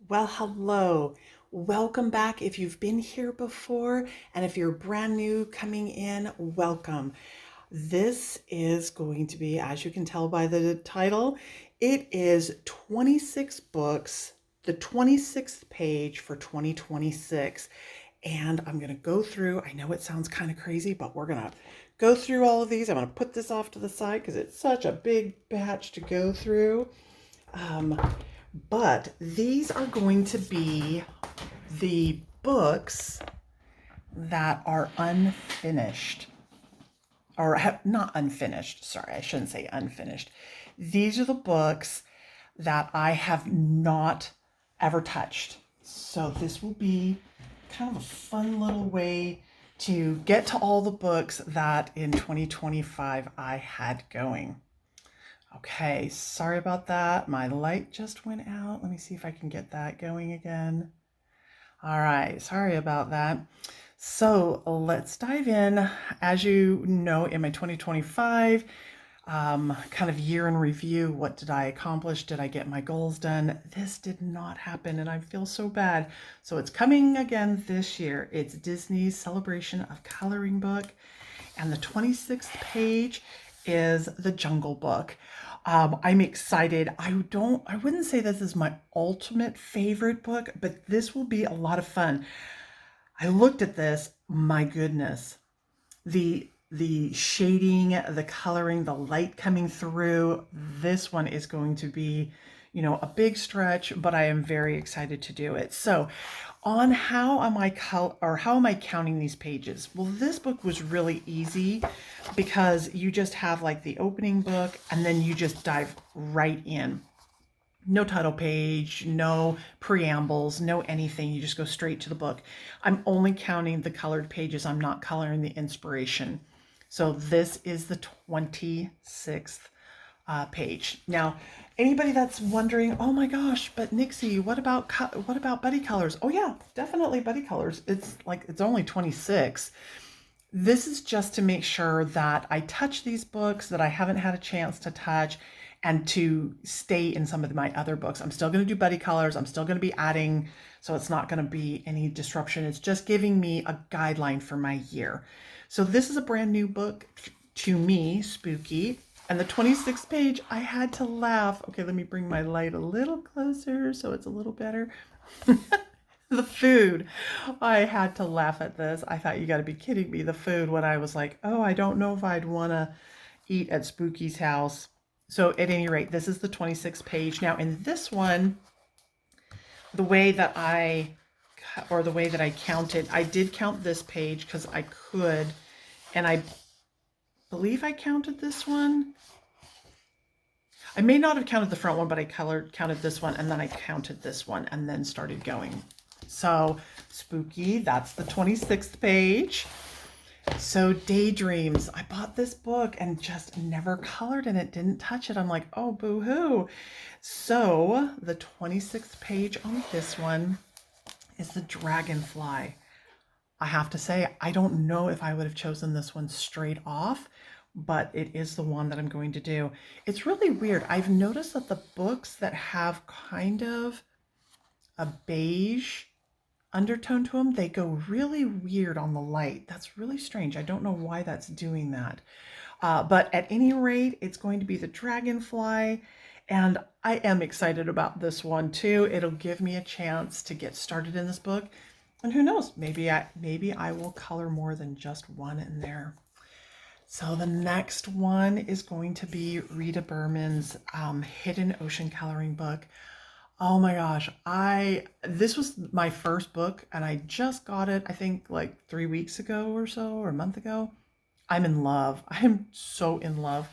Well, hello. Welcome back if you've been here before, and if you're brand new coming in, welcome. This is going to be, as you can tell by the title, it is 26 books, the 26th page for 2026. And I'm going to go through, I know it sounds kind of crazy, but we're going to go through all of these. I'm going to put this off to the side because it's such a big batch to go through. Um, but these are going to be the books that are unfinished, or not unfinished. Sorry, I shouldn't say unfinished. These are the books that I have not ever touched. So this will be kind of a fun little way to get to all the books that in 2025 I had going. Okay, sorry about that. My light just went out. Let me see if I can get that going again. All right, sorry about that. So let's dive in. As you know, in my 2025 kind of year in review, what did I accomplish? Did I get my goals done? This did not happen and I feel so bad. So it's coming again this year. It's Disney's Celebration of Coloring book, and the 26th page is the Jungle Book. I'm excited. I wouldn't say this is my ultimate favorite book, but this will be a lot of fun. I looked at this, my goodness, the shading, the coloring, the light coming through. This one is going to be, a big stretch, but I am very excited to do it. So on how am I counting these pages? Well, this book was really easy because you just have like the opening book and then you just dive right in. No title page, no preambles, no anything. You just go straight to the book. I'm only counting the colored pages. I'm not coloring the inspiration. So this is the 26th page. Now, anybody that's wondering, oh my gosh, but Nixie, what about buddy colors? Oh yeah, definitely buddy colors. It's only 26. This is just to make sure that I touch these books that I haven't had a chance to touch and to stay in some of my other books. I'm still going to do buddy colors. I'm still going to be adding, so it's not going to be any disruption. It's just giving me a guideline for my year. So this is a brand new book to me, Spooky. And the 26th page, I had to laugh. Okay, let me bring my light a little closer so it's a little better. The food. I had to laugh at this. I thought, you got to be kidding me. The food, when I was like, oh, I don't know if I'd want to eat at Spooky's house. So at any rate, this is the 26th page. Now in this one, the way that I counted, I did count this page because I could, and I believe I counted this one. I may not have counted the front one, but I counted this one, and then I counted this one, and then started going. So Spooky, that's the 26th page. So Daydreams, I bought this book and just never colored in it, didn't touch it. I'm like, oh, boo-hoo. So the 26th page on this one is the Dragonfly. I have to say, I don't know if I would have chosen this one straight off, but it is the one that I'm going to do. It's really weird. I've noticed that the books that have kind of a beige undertone to them, they go really weird on the light. That's really strange. I don't know why that's doing that. But at any rate, it's going to be the Dragonfly, and I am excited about this one too. It'll give me a chance to get started in this book. And who knows, maybe I will color more than just one in there. So the next one is going to be Rita Berman's Hidden Ocean coloring book. Oh my gosh, this was my first book and I just got it, I think like 3 weeks ago or so, or a month ago. I'm in love. I'm so in love.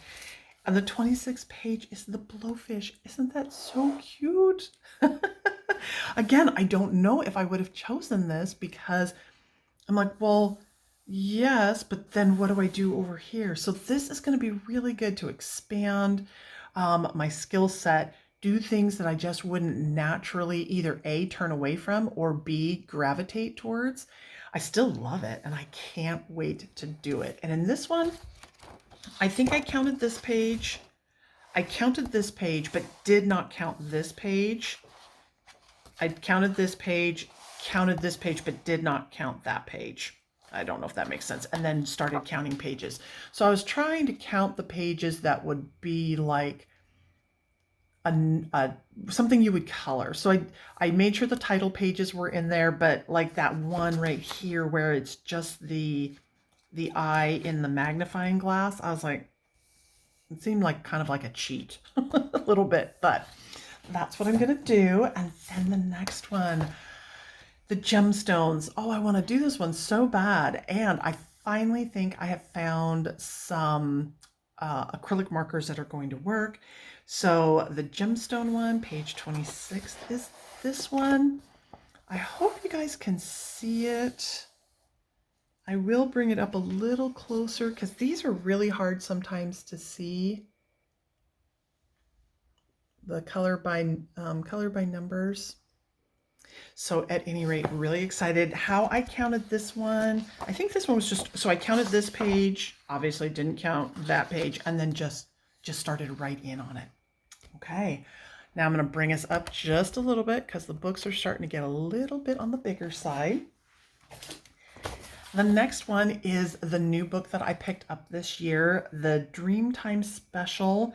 And the 26th page is the Blowfish. Isn't that so cute? Again, I don't know if I would have chosen this because I'm like, well, yes, but then what do I do over here? So this is going to be really good to expand my skill set, do things that I just wouldn't naturally either A, turn away from, or B, gravitate towards. I still love it and I can't wait to do it. And in this one, I think I counted this page. I counted this page, but did not count this page. I counted this page, but did not count that page. I don't know if that makes sense. And then started counting pages. So I was trying to count the pages that would be like something you would color. So I made sure the title pages were in there, but like that one right here where it's just the eye in the magnifying glass, I was like, it seemed like kind of like a cheat a little bit, but that's what I'm gonna do. And then the next one, the gemstones. Oh, I want to do this one so bad. And I finally think I have found some acrylic markers that are going to work. So the gemstone one, page 26, is this one. I hope you guys can see it. I will bring it up a little closer because these are really hard sometimes to see. The color by numbers. So at any rate, really excited. How I counted this one, I think this one was just, so I counted this page, obviously didn't count that page, and then just started right in on it. Okay, now I'm going to bring us up just a little bit because the books are starting to get a little bit on the bigger side. The next one is the new book that I picked up this year, the Dreamtime Special.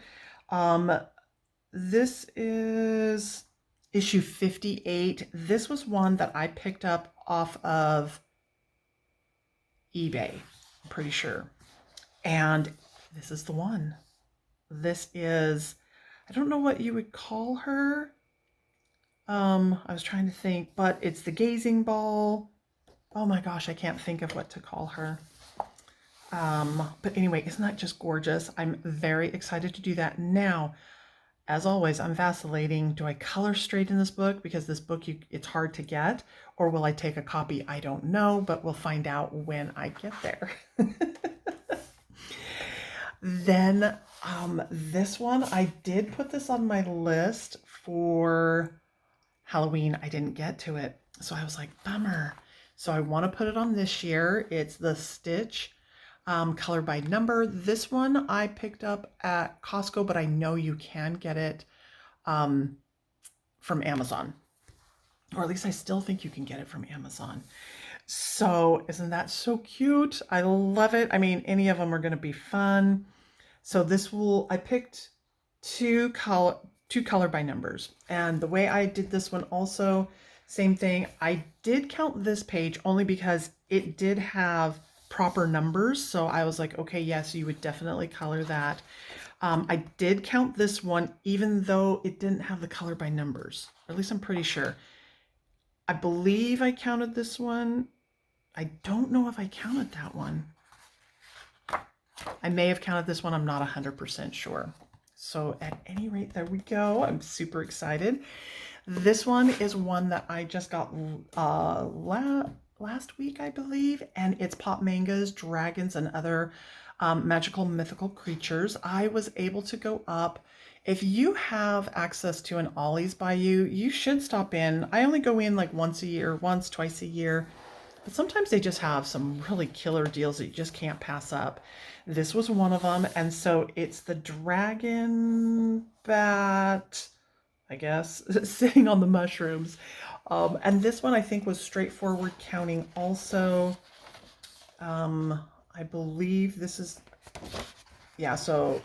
This is issue 58. This was one that I picked up off of eBay, I'm pretty sure. And this is the one. This is, I don't know what you would call her. I was trying to think, but it's the gazing ball. Oh my gosh, I can't think of what to call her. But anyway, isn't that just gorgeous? I'm very excited to do that. Now, as always, I'm vacillating. Do I color straight in this book? Because this book, it's hard to get. Or will I take a copy? I don't know, but we'll find out when I get there. Then this one, I did put this on my list for Halloween. I didn't get to it. So I was like, bummer. So I want to put it on this year. It's the Stitch. Color by number. This one I picked up at Costco, but I know you can get it from Amazon. Or at least I still think you can get it from Amazon. So isn't that so cute? I love it. I mean, any of them are going to be fun. So this will, I picked two color by numbers. And the way I did this one also, same thing. I did count this page only because it did have proper numbers. So I was like, okay, yes, you would definitely color that. I did count this one, even though it didn't have the color by numbers, or at least I'm pretty sure. I believe I counted this one. I don't know if I counted that one. I may have counted this one. I'm not 100% sure. So at any rate, there we go. I'm super excited. This one is one that I just got last week, I believe, and it's Pop Manga's Dragons and Other Magical Mythical Creatures. I was able to go up. If you have access to an Ollie's by you, you should stop in. I only go in like once, twice a year, but sometimes they just have some really killer deals that you just can't pass up. This was one of them, and so it's the dragon bat, I guess, sitting on the mushrooms. And this one I think was straightforward counting also. I believe this is, yeah, so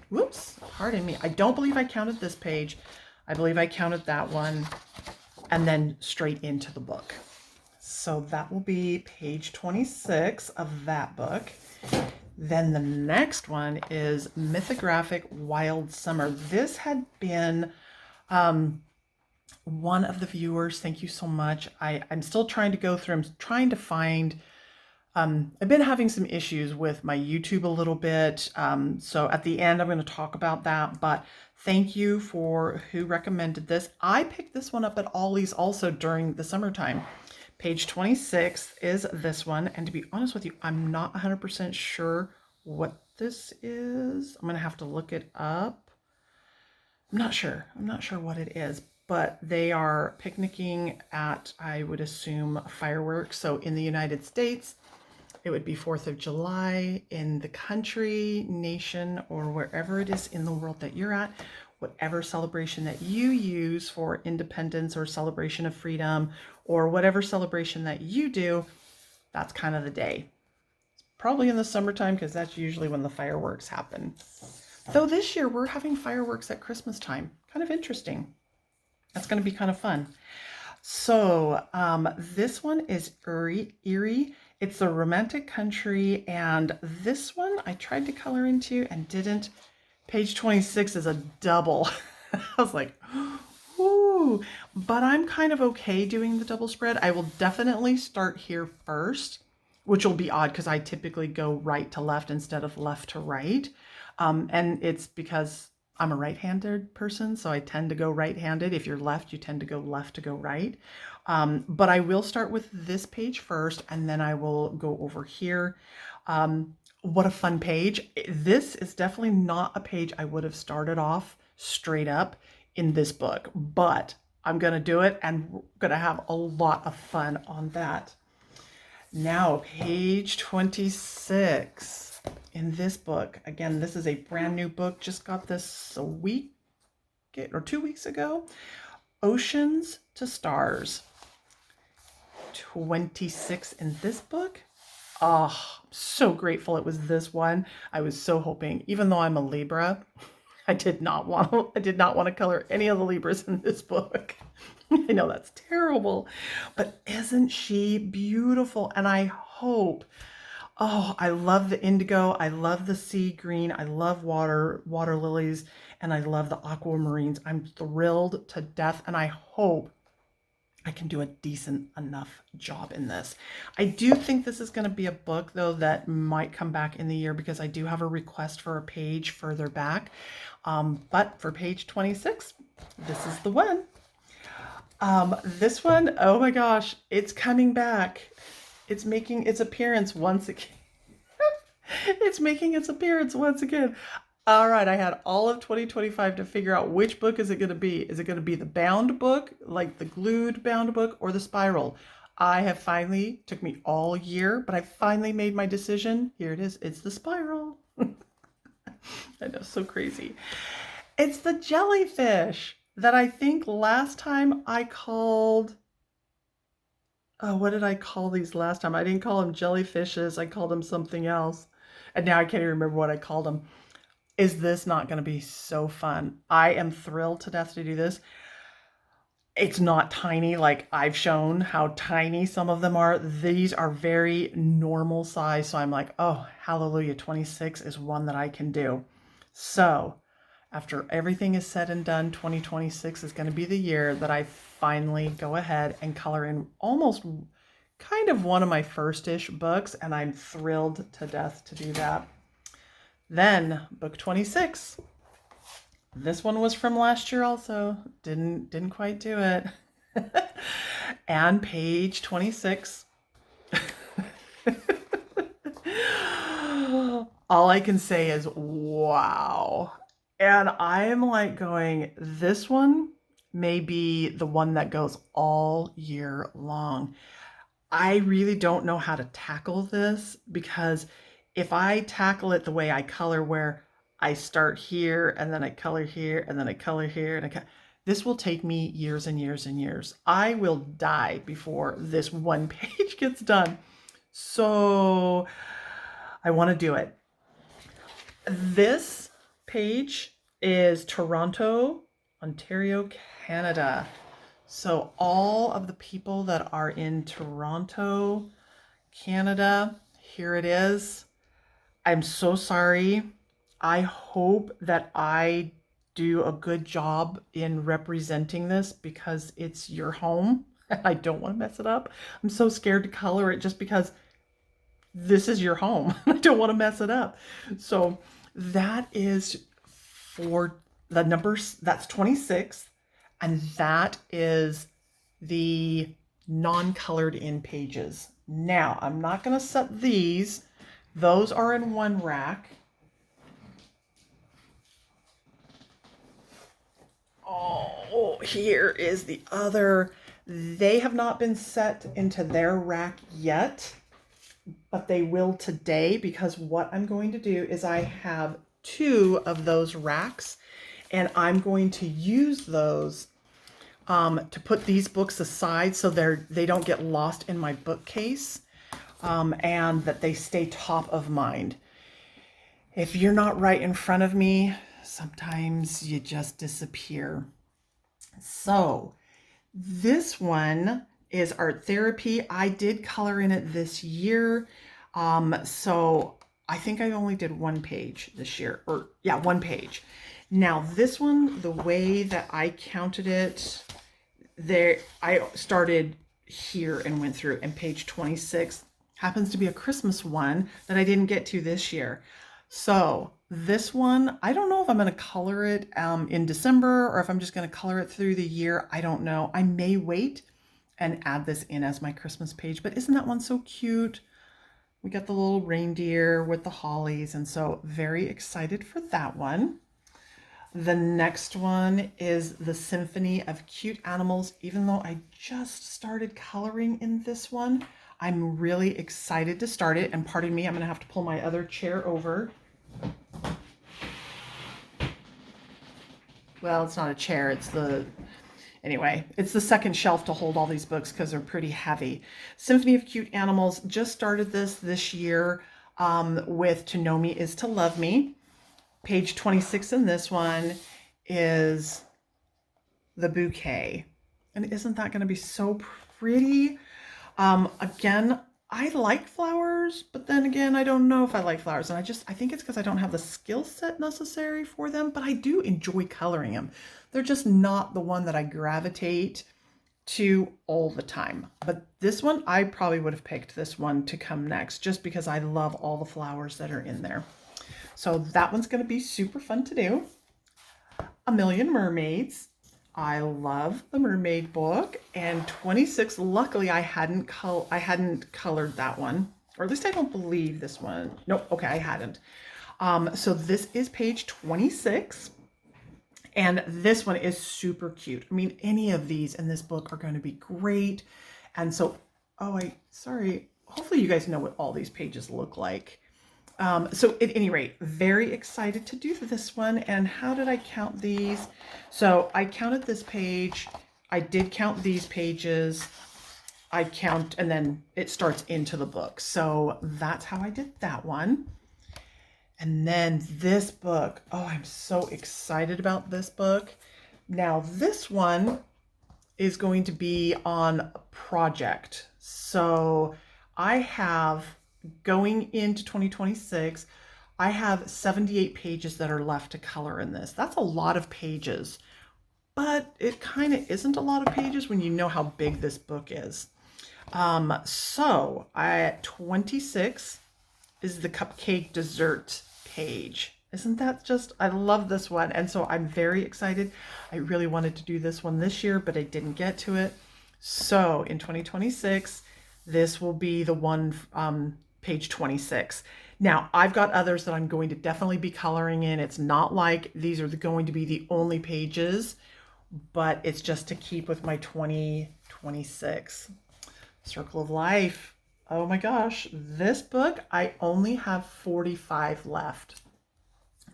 whoops, pardon me. I don't believe I counted this page. I believe I counted that one and then straight into the book. So that will be page 26 of that book. Then the next one is Mythographic Wild Summer. This had been one of the viewers. Thank you so much. I'm still trying to go through. I'm trying to find. I've been having some issues with my YouTube a little bit. So at the end, I'm going to talk about that. But thank you for who recommended this. I picked this one up at Ollie's also during the summertime. Page 26 is this one. And to be honest with you, I'm not 100% sure what this is. I'm going to have to look it up. I'm not sure what it is, but they are picnicking at, I would assume, fireworks. So in the United States, it would be 4th of July. In the country, nation, or wherever it is in the world that you're at, whatever celebration that you use for independence or celebration of freedom or whatever celebration that you do, that's kind of the day. It's probably in the summertime because that's usually when the fireworks happen. Though this year we're having fireworks at Christmas time. Kind of interesting. That's going to be kind of fun. So this one is Erie. It's a romantic country, and this one I tried to color into and didn't. Page 26 is a double. I was like, ooh, but I'm kind of okay doing the double spread. I will definitely start here first, which will be odd because I typically go right to left instead of left to right. And it's because I'm a right-handed person, so I tend to go right-handed. If you're left, you tend to go left to go right. But I will start with this page first, and then I will go over here. What a fun page. This is definitely not a page I would have started off straight up in this book, but I'm going to do it and we're going to have a lot of fun on that. Now, page 26 in this book. Again, this is a brand new book. Just got this a week or 2 weeks ago. Oceans to Stars. 26 in this book. Oh, I'm so grateful it was this one. I was so hoping, even though I'm a Libra, I did not want to color any of the Libras in this book. I know that's terrible, but isn't she beautiful? And I hope, oh, I love the indigo. I love the sea green. I love water lilies, and I love the aquamarines. I'm thrilled to death, and I hope I can do a decent enough job in this. I do think this is going to be a book, though, that might come back in the year because I do have a request for a page further back. But for page 26, this is the one. This one, oh my gosh, it's coming back. It's making its appearance once again. It's making its appearance once again. All right, I had all of 2025 to figure out which book is it going to be. Is it going to be the bound book, like the glued bound book, or the spiral? I have finally, took me all year, but I finally made my decision. Here it is. It's the spiral. I know, so crazy. It's the jellyfish that I think last time I called, oh, what did I call these last time? I didn't call them jellyfishes. I called them something else. And now I can't even remember what I called them. Is this not going to be so fun? I am thrilled to death to do this. It's not tiny like I've shown how tiny some of them are. These are very normal size. So I'm like, oh, hallelujah, 26 is one that I can do. So after everything is said and done, 2026 is going to be the year that I finally go ahead and color in almost kind of one of my first-ish books. And I'm thrilled to death to do that. Then book 26. This one was from last year also. Didn't quite do it. And page 26. All I can say is wow. And I am like going, this one may be the one that goes all year long. I really don't know how to tackle this because if I tackle it the way I color, where I start here and then I color here and then I color here, and this will take me years and years and years. I will die before this one page gets done. So I want to do it. This page is Toronto, Ontario, Canada. So all of the people that are in Toronto, Canada, here it is. I'm so sorry. I hope that I do a good job in representing this because it's your home and I don't want to mess it up. I'm so scared to color it just because this is your home. I don't want to mess it up. So that is for the numbers, that's 26. And that is the non-colored in pages. Now, I'm not going to set these. Those are in one rack. Oh, here is the other. They have not been set into their rack yet, but they will today because what I'm going to do is I have 2 of those racks And I'm going to use those to put these books aside so they don't get lost in my bookcase, and that they stay top of mind. If you're not right in front of me, sometimes you just disappear. So this one is Art Therapy. I did color in it this year. So I think I only did one page this year, or yeah, one page. Now this one, the way that I counted it, there, I started here and went through, and page 26 happens to be a Christmas one that I didn't get to this year. So this one, I don't know if I'm going to color it in December or if I'm just going to color it through the year. I don't know. I may wait and add this in as my Christmas page, but isn't that one so cute? We got the little reindeer with the hollies, and so very excited for that one. The next one is the Symphony of Cute Animals. Even though I just started coloring in this one, I'm really excited to start it. And pardon me, I'm going to have to pull my other chair over. Well, it's not a chair, it's anyway, it's the second shelf to hold all these books because they're pretty heavy. Symphony of Cute Animals, just started this year with To Know Me Is to Love Me. Page 26 in this one is the bouquet. And isn't that going to be so pretty? Again, I like flowers, but then again, I don't know if I like flowers. And I think it's because I don't have the skill set necessary for them, but I do enjoy coloring them. They're just not the one that I gravitate to all the time. But this one, I probably would have picked this one to come next just because I love all the flowers that are in there. So that one's going to be super fun to do. A Million Mermaids. I love the mermaid book, and 26. Luckily, I hadn't colored that one, or at least I don't believe this one. Nope. Okay, I hadn't. So this is page 26, and this one is super cute. I mean, any of these in this book are going to be great. And so, sorry. Hopefully, you guys know what all these pages look like. So at any rate, very excited to do this one. And how did I count these? So I counted this page. I did count these pages. And then it starts into the book. So that's how I did that one. And then this book. Oh, I'm so excited about this book. Now this one is going to be on a project. So I have, going into 2026, I have 78 pages that are left to color in this. That's a lot of pages, but it kind of isn't a lot of pages when you know how big this book is. So at 26 is the cupcake dessert page. Isn't that just, I love this one. And so I'm very excited. I really wanted to do this one this year, but I didn't get to it. So in 2026, this will be the one, page 26. Now I've got others that I'm going to definitely be coloring in. It's not like these are going to be the only pages, but it's just to keep with my 2026. Circle of Life. Oh my gosh, this book, I only have 45 left.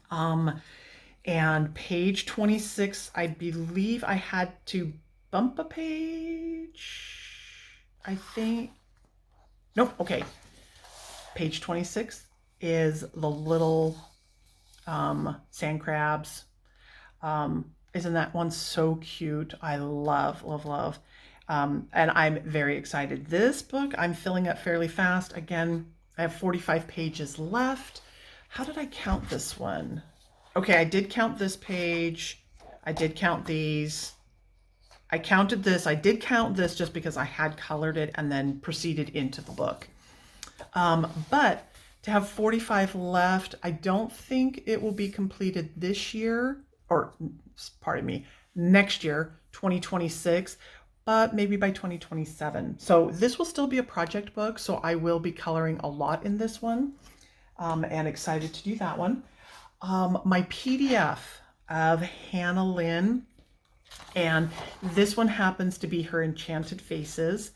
And page 26, I believe I had to bump a page. I think, nope, okay. Page 26 is the little sand crabs. Isn't that one so cute? I love, love, love. And I'm very excited. This book, I'm filling up fairly fast. Again, I have 45 pages left. How did I count this one? Okay, I did count this page. I did count these. I counted this. I did count this just because I had colored it and then proceeded into the book. But to have 45 left, I don't think it will be completed this year, or pardon me, next year, 2026, but maybe by 2027. So this will still be a project book. So I will be coloring a lot in this one, and excited to do that one. My PDF of Hannah Lynn, and this one happens to be her Enchanted Faces.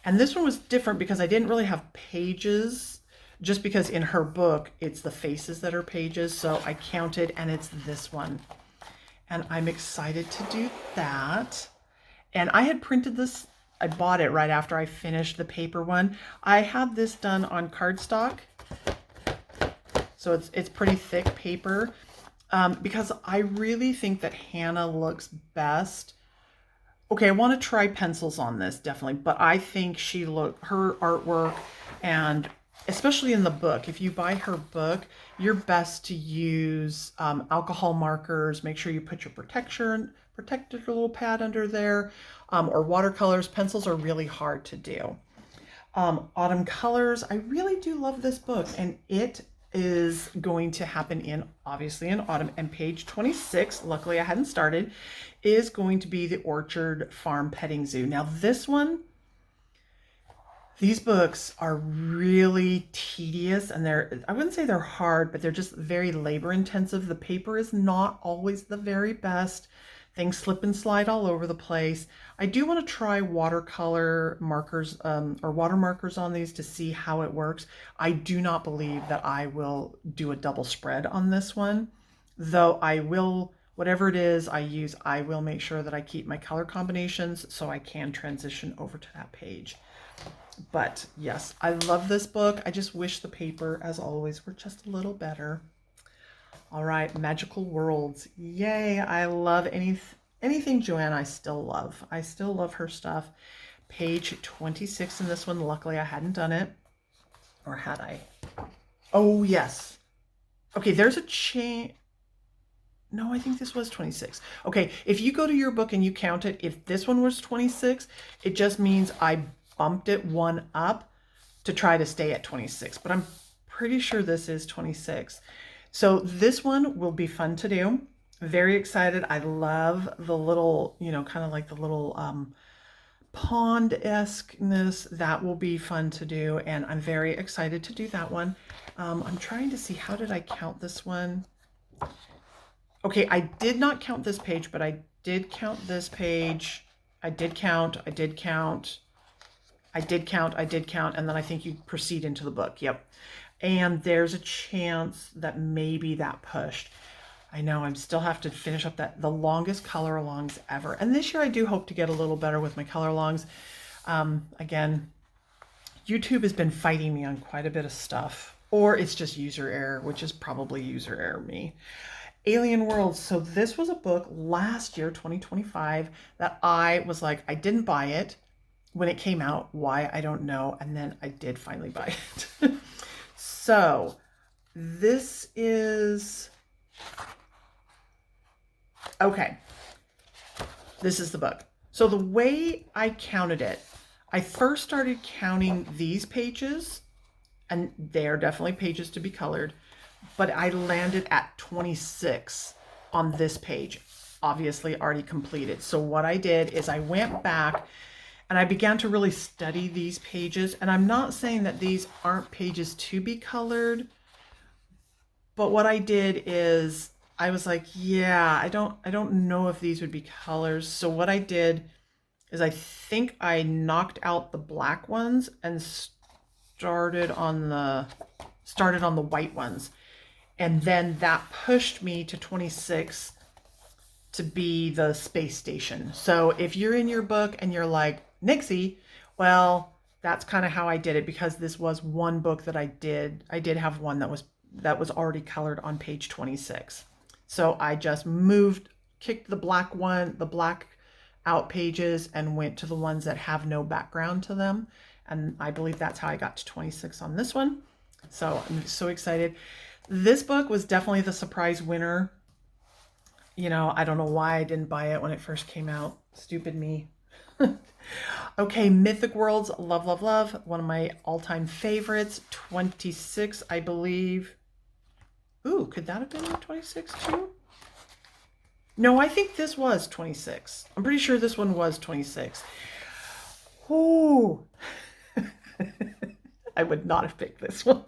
And this one was different because I didn't really have pages, just because in her book, it's the faces that are pages. So I counted, and it's this one. and I'm excited to do that. And I had printed this, I bought it right after I finished the paper one. I had this done on cardstock, so it's pretty thick paper, because I really think that Hannah looks best. Okay, I want to try pencils on this, definitely, but I think her artwork, and especially in the book, if you buy her book, you're best to use alcohol markers. Make sure you put your protected little pad under there, or watercolors. Pencils are really hard to do. Autumn colors, I really do love this book, and it is going to happen obviously in autumn, and page 26, luckily I hadn't started, is going to be the Orchard Farm Petting Zoo. Now this one, these books are really tedious, and I wouldn't say they're hard, but they're just very labor intensive. The paper is not always the very best. Things slip and slide all over the place. I do want to try watercolor markers, or water markers on these to see how it works. I do not believe that I will do a double spread on this one, though I will, whatever it is I use, I will make sure that I keep my color combinations so I can transition over to that page. But yes, I love this book. I just wish the paper, as always, were just a little better. All right, Magical Worlds. Yay, I love anything Joanne I still love. I still love her stuff. Page 26 in this one. Luckily, I hadn't done it. Or had I? Oh, yes. Okay, there's a change. No, I think this was 26. Okay, if you go to your book and you count it, if this one was 26, it just means I bumped it one up to try to stay at 26. But I'm pretty sure this is 26. So this one will be fun to do. Very excited. I love the little, kind of like the little pond-esque-ness. That will be fun to do, and I'm very excited to do that one. I'm trying to see, how did I count this one? Okay, I did not count this page, but I did count this page. I did count, and then I think you proceed into the book. Yep. And there's a chance that maybe that pushed. I know I still have to finish up the longest color alongs ever. And this year I do hope to get a little better with my color alongs. Again, YouTube has been fighting me on quite a bit of stuff, or it's just user error, which is probably user error me. Alien Worlds. So this was a book last year, 2025, that I was like, I didn't buy it when it came out. Why? I don't know. And then I did finally buy it. So this is, okay, this is the book. So the way I counted it, I first started counting these pages, and they are definitely pages to be colored, but I landed at 26 on this page, obviously already completed. So what I did is I went back and I began to really study these pages. And I'm not saying that these aren't pages to be colored, but what I did is I was like, yeah, I don't know if these would be colors. So what I did is I think I knocked out the black ones and started on the white ones. And then that pushed me to 26 to be the space station. So if you're in your book and you're like, Nixie, well, that's kind of how I did it, because this was one book that I did have one that was already colored on page 26. So I just kicked the black out pages and went to the ones that have no background to them. And I believe that's how I got to 26 on this one. So I'm so excited. This book was definitely the surprise winner. I don't know why I didn't buy it when it first came out. Stupid me. Okay, Mythic Worlds, love, love, love. One of my all-time favorites. 26, I believe. Ooh, could that have been 26 too? No, I think this was 26. I'm pretty sure this one was 26. Ooh. I would not have picked this one.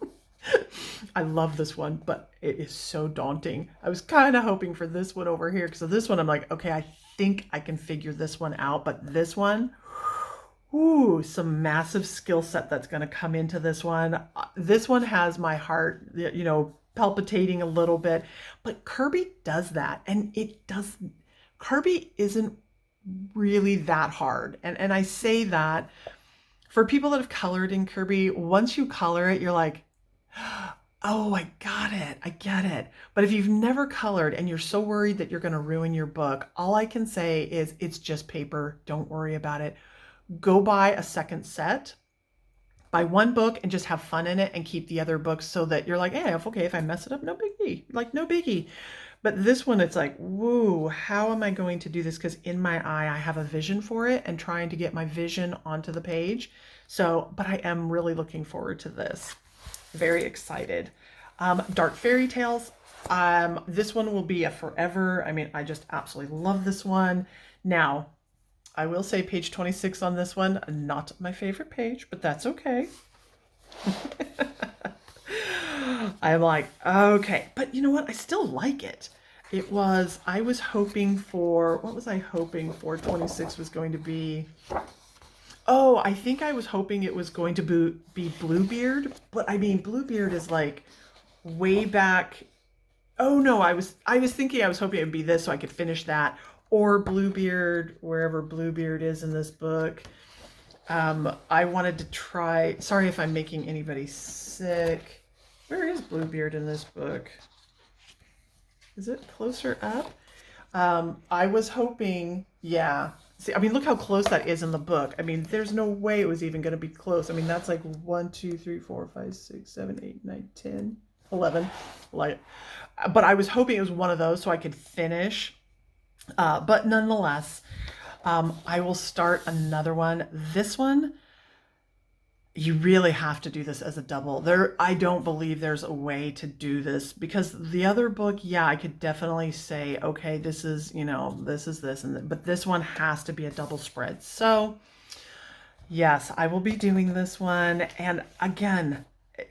I love this one, but it is so daunting. I was kind of hoping for this one over here, because this one I'm like, okay, I think I can figure this one out, but this one, ooh, some massive skill set that's going to come into this one. This one has my heart, palpitating a little bit. But Kirby does that, and Kirby isn't really that hard. And I say that for people that have colored in Kirby, once you color it, you're like, oh, I got it. I get it. But if you've never colored and you're so worried that you're going to ruin your book, all I can say is it's just paper. Don't worry about it. Go buy a second set. Buy one book and just have fun in it and keep the other books so that you're like, hey, okay, if I mess it up, no biggie. Like, no biggie. But this one, it's like, woo, how am I going to do this? Because in my eye, I have a vision for it and trying to get my vision onto the page. So, but I am really looking forward to this. Very excited. Dark Fairy Tales. This one will be a forever. I mean, I just absolutely love this one. Now, I will say page 26 on this one, not my favorite page, but that's okay. I'm like, okay, but you know what? I still like it. I was hoping for, what was I hoping for 26 was going to be? Oh, I think I was hoping it was going to be Bluebeard, but I mean, Bluebeard is like way back. Oh no, I was thinking I was hoping it would be this so I could finish that, or Bluebeard, wherever Bluebeard is in this book. I wanted to try, sorry if I'm making anybody sick. Where is Bluebeard in this book? Is it closer up? I was hoping, yeah. See, I mean, look how close that is in the book. I mean, there's no way it was even going to be close. I mean, that's like 1, 2, 3, 4, 5, 6, 7, 8, 9, 10, 11. Like, but I was hoping it was one of those so I could finish. But nonetheless, I will start another one. This one, you really have to do this as a double. I don't believe there's a way to do this because the other book, yeah, I could definitely say, okay, this is, this is this, but this one has to be a double spread. So yes, I will be doing this one. And again,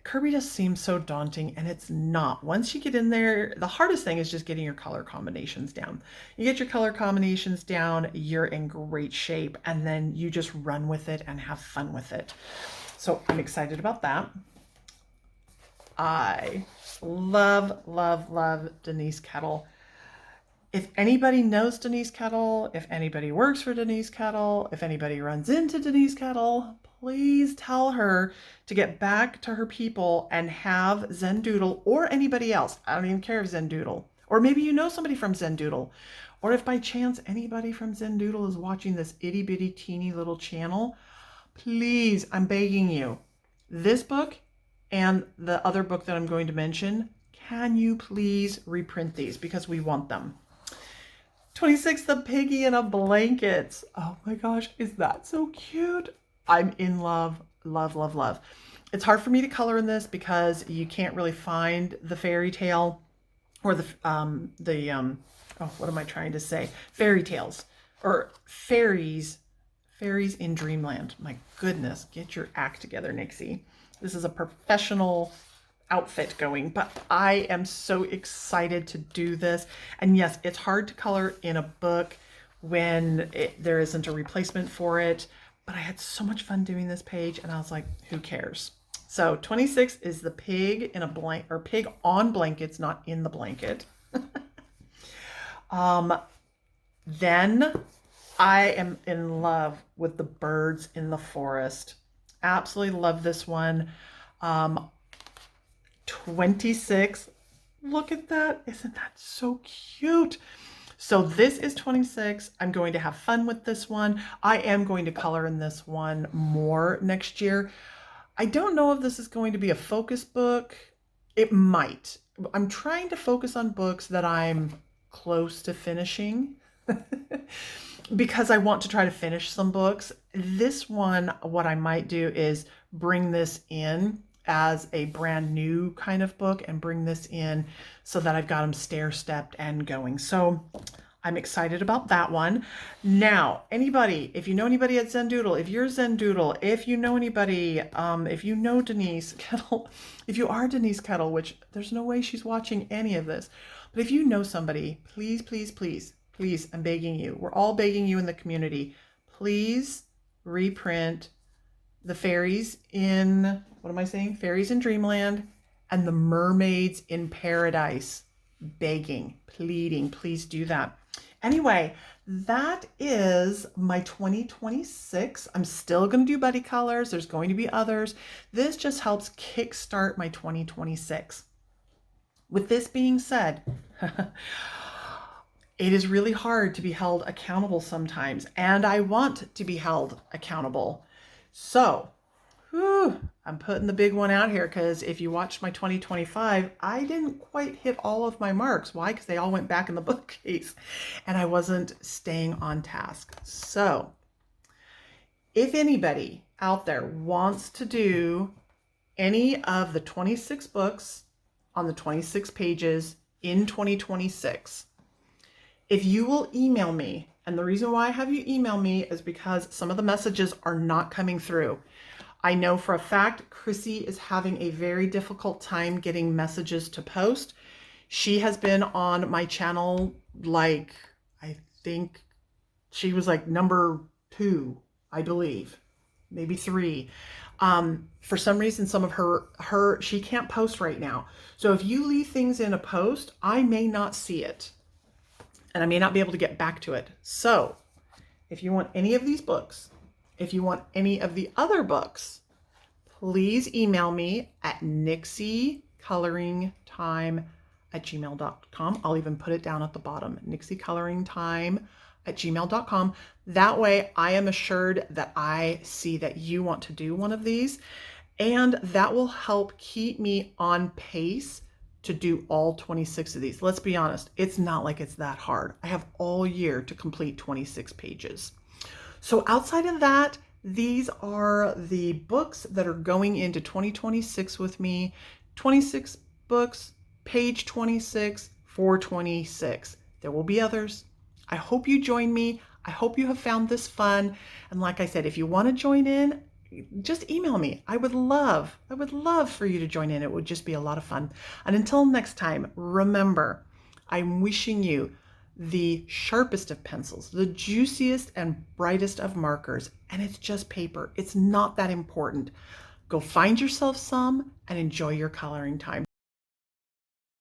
Kirby just seems so daunting, and it's not. Once you get in there, the hardest thing is just getting your color combinations down. You get your color combinations down, you're in great shape, and then you just run with it and have fun with it. So I'm excited about that. I love, love, love Denise Kettle. If anybody knows Denise Kettle, if anybody works for Denise Kettle, if anybody runs into Denise Kettle, please tell her to get back to her people and have Zendoodle or anybody else. I don't even care if Zendoodle, or maybe you know somebody from Zendoodle, or if by chance anybody from Zendoodle is watching this itty bitty teeny little channel, please, I'm begging you, this book and the other book that I'm going to mention, can you please reprint these because we want them. 26, the piggy in a blanket. Oh my gosh, is that so cute? I'm in love, love, love, love. It's hard for me to color in this because you can't really find the fairy tale or what am I trying to say? Fairy tales or fairies in Dreamland. My goodness, get your act together, Nixie. This is a professional outfit going, but I am so excited to do this. And yes, it's hard to color in a book when there isn't a replacement for it, but I had so much fun doing this page, and I was like, who cares? So 26 is the pig in a pig on blankets, not in the blanket. Then I am in love with the birds in the forest. Absolutely love this one. 26. Look at that. Isn't that so cute? So this is 26. I'm going to have fun with this one. I am going to color in this one more next year. I don't know if this is going to be a focus book. It might. I'm trying to focus on books that I'm close to finishing because I want to try to finish some books. This one, what I might do is bring this in as a brand new kind of book and bring this in so that I've got them stair-stepped and going. So I'm excited about that one. Now, anybody, if you know anybody at Zendoodle, if you're Zendoodle, if you know anybody, if you know Denise Kettle, if you are Denise Kettle, which there's no way she's watching any of this, but if you know somebody, please, please, please, please, I'm begging you. We're all begging you in the community. Please reprint the fairies in, what am I saying? Fairies in Dreamland and the Mermaids in Paradise. Begging, pleading, please do that. Anyway, that is my 2026. I'm still going to do buddy colors. There's going to be others. This just helps kickstart my 2026. With this being said, it is really hard to be held accountable sometimes, and I want to be held accountable. So, I'm putting the big one out here because if you watched my 2025, I didn't quite hit all of my marks. Why? Because they all went back in the bookcase and I wasn't staying on task. So, if anybody out there wants to do any of the 26 books on the 26 pages in 2026, if you will email me, and the reason why I have you email me is because some of the messages are not coming through. I know for a fact Chrissy is having a very difficult time getting messages to post. She has been on my channel, like, I think she was like number 2, I believe, maybe 3. For some reason, some of her she can't post right now. So if you leave things in a post, I may not see it and I may not be able to get back to it. So if you want any of these books, if you want any of the other books, please email me at nixiecoloringtime@gmail.com. I'll even put it down at the bottom, nixiecoloringtime@gmail.com. That way I am assured that I see that you want to do one of these, and that will help keep me on pace to do all 26 of these. Let's be honest, it's not like it's that hard. I have all year to complete 26 pages. So outside of that, these are the books that are going into 2026 with me. 26 books, page 26, 426. There will be others. I hope you join me. I hope you have found this fun. And like I said, if you want to join in, just email me. I would love for you to join in. It would just be a lot of fun. And until next time, remember, I'm wishing you the sharpest of pencils, the juiciest and brightest of markers, and it's just paper. It's not that important. Go find yourself some and enjoy your coloring time.